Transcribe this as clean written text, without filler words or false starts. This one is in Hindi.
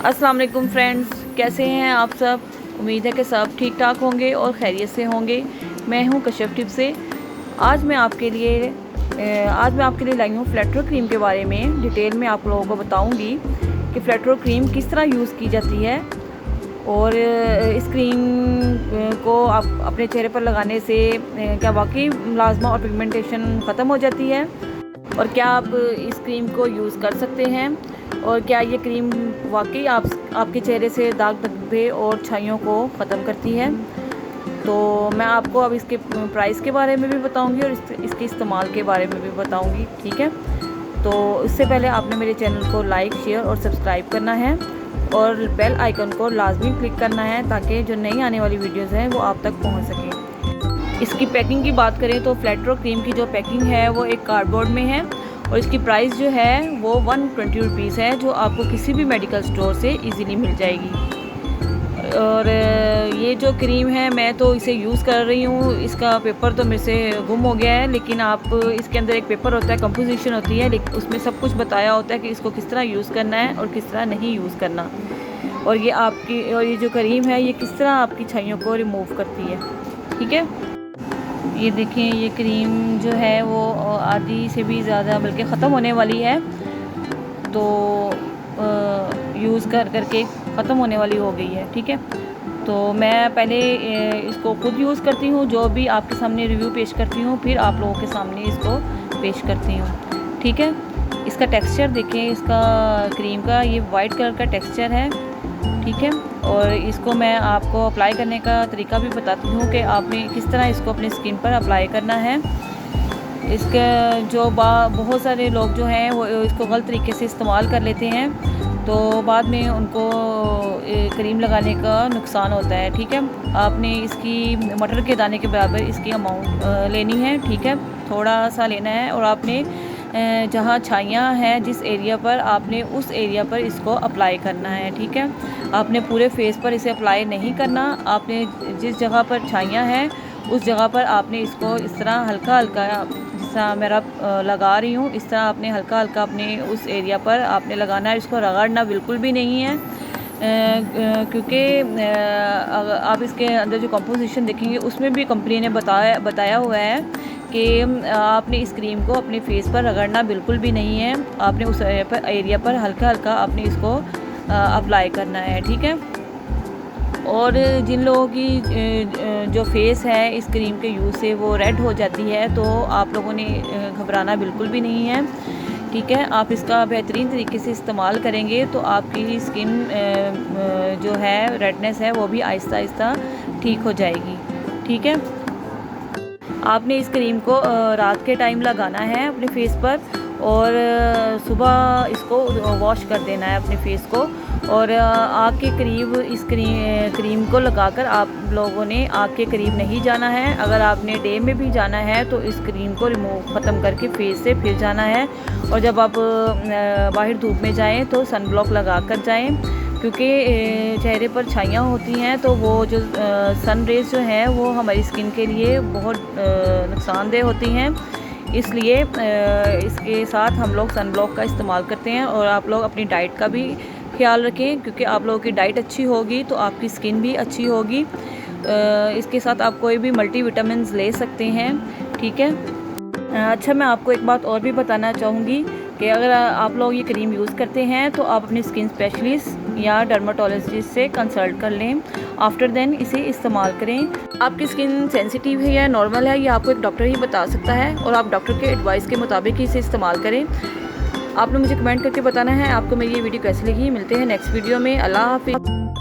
अस्सलाम वालेकुम फ्रेंड्स, कैसे हैं आप सब। उम्मीद है कि सब ठीक ठाक होंगे और खैरियत से होंगे। मैं हूं कशिफ टिप से। आज मैं आपके लिए लाई हूँ फ्लैटरो क्रीम के बारे में। डिटेल में आप लोगों को बताऊंगी कि फ्लैटरो क्रीम किस तरह यूज़ की जाती है और इस क्रीम को आप अपने चेहरे पर लगाने से क्या वाकई मुलाजमा और पिगमेंटेशन ख़त्म हो जाती है और क्या आप इस क्रीम को यूज़ कर सकते हैं और क्या ये क्रीम वाकई आपके चेहरे से दाग धब्बे और छाइयों को ख़त्म करती है। तो मैं आपको अब इसके प्राइस के बारे में भी बताऊंगी और इसके इस्तेमाल के बारे में भी बताऊंगी, ठीक है। तो इससे पहले आपने मेरे चैनल को लाइक, शेयर और सब्सक्राइब करना है और बेल आइकन को लाजमी क्लिक करना है ताकि जो नई आने वाली वीडियोज़ हैं वो आप तक पहुँच सकें। इसकी पैकिंग की बात करें तो फ्लैटरो क्रीम की जो पैकिंग है वो एक कार्डबोर्ड में है और इसकी प्राइस जो है वो 120 रुपीज़ है, जो आपको किसी भी मेडिकल स्टोर से इजीली मिल जाएगी। और ये जो क्रीम है मैं तो इसे यूज़ कर रही हूँ। इसका पेपर तो मेरे से गुम हो गया है, लेकिन आप इसके अंदर एक पेपर होता है, कंपोजिशन होती है, लेकिन उसमें सब कुछ बताया होता है कि इसको किस तरह यूज़ करना है और किस तरह नहीं यूज़ करना। और ये जो क्रीम है ये किस तरह आपकी छाइयों को रिमूव करती है, ठीक है। ये देखें, ये क्रीम जो है वो आधी से भी ज़्यादा बल्कि ख़त्म होने वाली है, तो यूज़ करके ख़त्म होने वाली हो गई है, ठीक है। तो मैं पहले इसको खुद यूज़ करती हूँ, जो भी आपके सामने रिव्यू पेश करती हूँ, फिर आप लोगों के सामने इसको पेश करती हूँ, ठीक है। इसका टेक्सचर देखें, इसका क्रीम का ये वाइट कलर का टेक्सचर है, ठीक है। और इसको मैं आपको अप्लाई करने का तरीका भी बताती हूँ कि आपने किस तरह इसको अपनी स्किन पर अप्लाई करना है। इसका जो बहुत सारे लोग जो हैं वो इसको गलत तरीके से इस्तेमाल कर लेते हैं, तो बाद में उनको क्रीम लगाने का नुकसान होता है, ठीक है। आपने इसकी मटर के दाने के बराबर इसकी अमाउंट लेनी है, ठीक है, थोड़ा सा लेना है। और आपने जहाँ छाइयाँ हैं जिस एरिया पर, आपने उस एरिया पर इसको अप्लाई करना है, ठीक है। आपने पूरे फेस पर इसे अप्लाई नहीं करना। आपने जिस जगह पर छाइयाँ हैं उस जगह पर आपने इसको इस तरह हल्का हल्का, जिस तरह मेरा लगा रही हूँ, इस तरह आपने हल्का हल्का अपने उस एरिया पर आपने लगाना है। इसको रगड़ना बिल्कुल भी नहीं है, क्योंकि आप इसके अंदर जो कंपोजिशन देखेंगे उसमें भी कंपनी ने बताया हुआ है कि आपने इस क्रीम को अपने फेस पर रगड़ना बिल्कुल भी नहीं है। आपने उस एरिया पर हल्का हल्का आपने इसको अप्लाई करना है, ठीक है। और जिन लोगों की जो फेस है इस क्रीम के यूज़ से वो रेड हो जाती है, तो आप लोगों ने घबराना बिल्कुल भी नहीं है, ठीक है। आप इसका बेहतरीन तरीके से इस्तेमाल करेंगे तो आपकी स्किन जो है रेडनेस है वो भी आहिस्ता आहिस्ता ठीक हो जाएगी, ठीक है। आपने इस क्रीम को रात के टाइम लगाना है अपने फेस पर और सुबह इसको वॉश कर देना है अपने फेस को। और आग के करीब इस क्रीम को लगाकर आप लोगों ने आग के करीब नहीं जाना है। अगर आपने डे में भी जाना है तो इस क्रीम को ख़त्म करके फेस से फिर जाना है। और जब आप बाहर धूप में जाएं तो सन ब्लॉक लगा कर जाएँ, क्योंकि चेहरे पर छाइयाँ होती हैं तो वो जो सन रेज़ जो हैं वो हमारी स्किन के लिए बहुत नुकसानदेह होती हैं। इसलिए इसके साथ हम लोग सन ब्लॉक का इस्तेमाल करते हैं। और आप लोग अपनी डाइट का भी ख्याल रखें, क्योंकि आप लोगों की डाइट अच्छी होगी तो आपकी स्किन भी अच्छी होगी। इसके साथ आप कोई भी मल्टीविटामिन्स ले सकते हैं, ठीक है। अच्छा, मैं आपको एक बात और भी बताना चाहूँगी कि अगर आप लोग ये क्रीम यूज़ करते हैं तो आप अपने स्किन स्पेशलिस्ट या डर्माटोलॉजिस्ट से कंसल्ट कर लें। आफ्टर देन इसे इस्तेमाल करें। आपकी स्किन सेंसिटिव है या नॉर्मल है ये आपको एक डॉक्टर ही बता सकता है, और आप डॉक्टर के एडवाइस के मुताबिक ही इसे इस्तेमाल करें। आपने मुझे कमेंट करके बताना है आपको मेरी ये वीडियो कैसी लगी। मिलते हैं नेक्स्ट वीडियो में। अल्लाह हाफिज़।